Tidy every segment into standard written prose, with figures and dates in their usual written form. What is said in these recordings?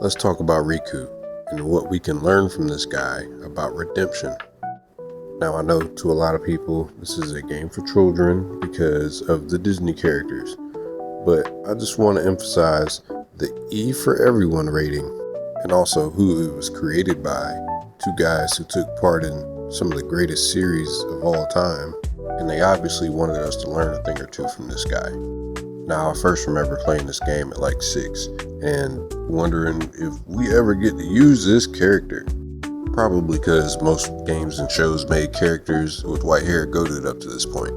Let's talk about Riku and what we can learn from this guy about redemption. Now, I know to a lot of people this is a game for children because of the Disney characters, but I just want to emphasize the E for everyone rating and also who it was created by. Two guys who took part in some of the greatest series of all time, and they obviously wanted us to learn a thing or two from this guy. Now, I first remember playing this game at like 6 and wondering if we ever get to use this character. Probably because most games and shows made characters with white hair goated up to this point.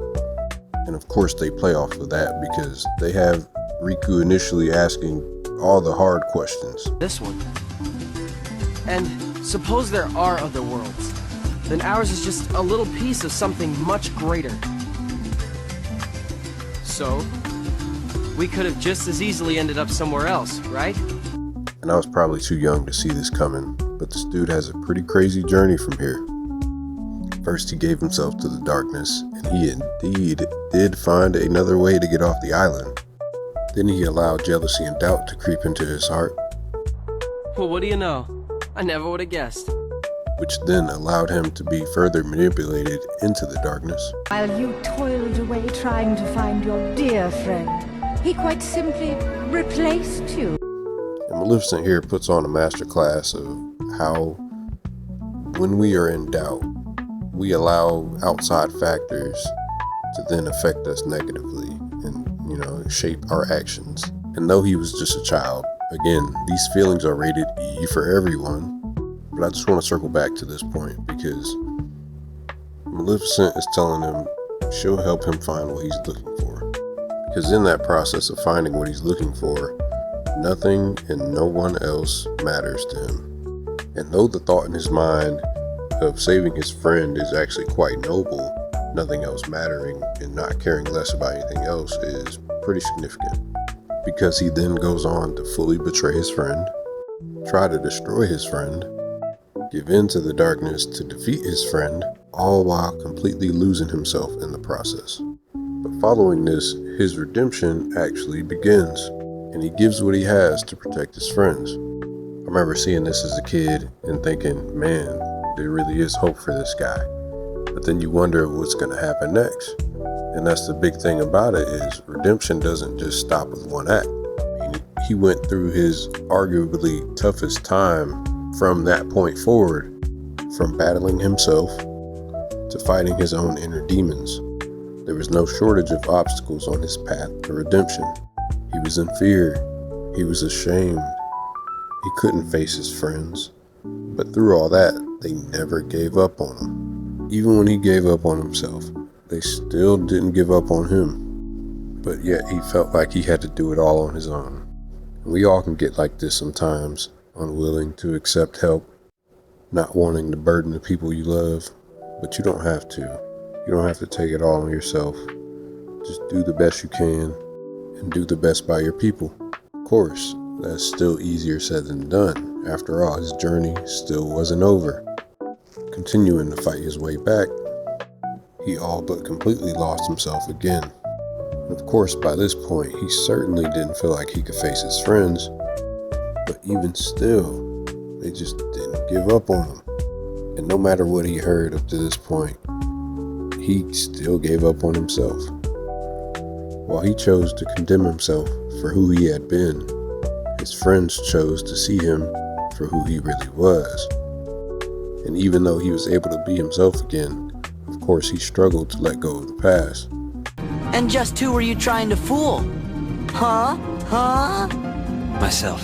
And of course they play off of that because they have Riku initially asking all the hard questions. This one. And suppose there are other worlds. Then ours is just a little piece of something much greater. So, we could have just as easily ended up somewhere else, right? And I was probably too young to see this coming, but this dude has a pretty crazy journey from here. First he gave himself to the darkness, and he indeed did find another way to get off the island. Then he allowed jealousy and doubt to creep into his heart. Well, what do you know? I never would have guessed. Which then allowed him to be further manipulated into the darkness. While you toiled away trying to find your dear friend, he quite simply replaced you. And Maleficent here puts on a masterclass of how, when we are in doubt, we allow outside factors to then affect us negatively and, shape our actions. And though he was just a child, again, these feelings are rated E for everyone. But I just want to circle back to this point because Maleficent is telling him she'll help him find what he's looking for. Because in that process of finding what he's looking for, nothing and no one else matters to him. And though the thought in his mind of saving his friend is actually quite noble, nothing else mattering and not caring less about anything else is pretty significant. Because he then goes on to fully betray his friend, try to destroy his friend, give in to the darkness to defeat his friend, all while completely losing himself in the process. But following this, his redemption actually begins, and he gives what he has to protect his friends. I remember seeing this as a kid and thinking, man, there really is hope for this guy. But then you wonder what's going to happen next. And that's the big thing about it is redemption doesn't just stop with one act. I mean, he went through his arguably toughest time from that point forward, from battling himself to fighting his own inner demons. There was no shortage of obstacles on his path to redemption. He was in fear. He was ashamed. He couldn't face his friends. But through all that, they never gave up on him. Even when he gave up on himself, they still didn't give up on him. But yet he felt like he had to do it all on his own. And we all can get like this sometimes, unwilling to accept help, not wanting to burden the people you love. But you don't have to. You don't have to take it all on yourself. Just do the best you can and do the best by your people. Of course, that's still easier said than done. After all, his journey still wasn't over. Continuing to fight his way back, he all but completely lost himself again. And of course, by this point, he certainly didn't feel like he could face his friends. But even still, they just didn't give up on him. And no matter what he heard up to this point, he still gave up on himself. While he chose to condemn himself for who he had been, his friends chose to see him for who he really was. And even though he was able to be himself again, of course he struggled to let go of the past. And just who were you trying to fool? Huh? Myself.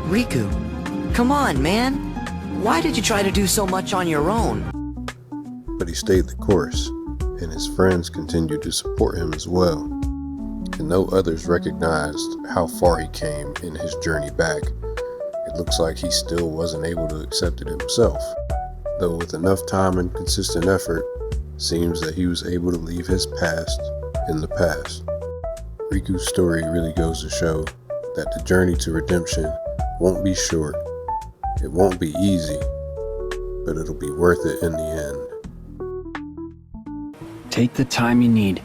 Riku, come on, man. Why did you try to do so much on your own? But he stayed the course, and his friends continued to support him as well. And though others recognized how far he came in his journey back, it looks like he still wasn't able to accept it himself. Though with enough time and consistent effort, seems that he was able to leave his past in the past. Riku's story really goes to show that the journey to redemption won't be short, it won't be easy, but it'll be worth it in the end. Take the time you need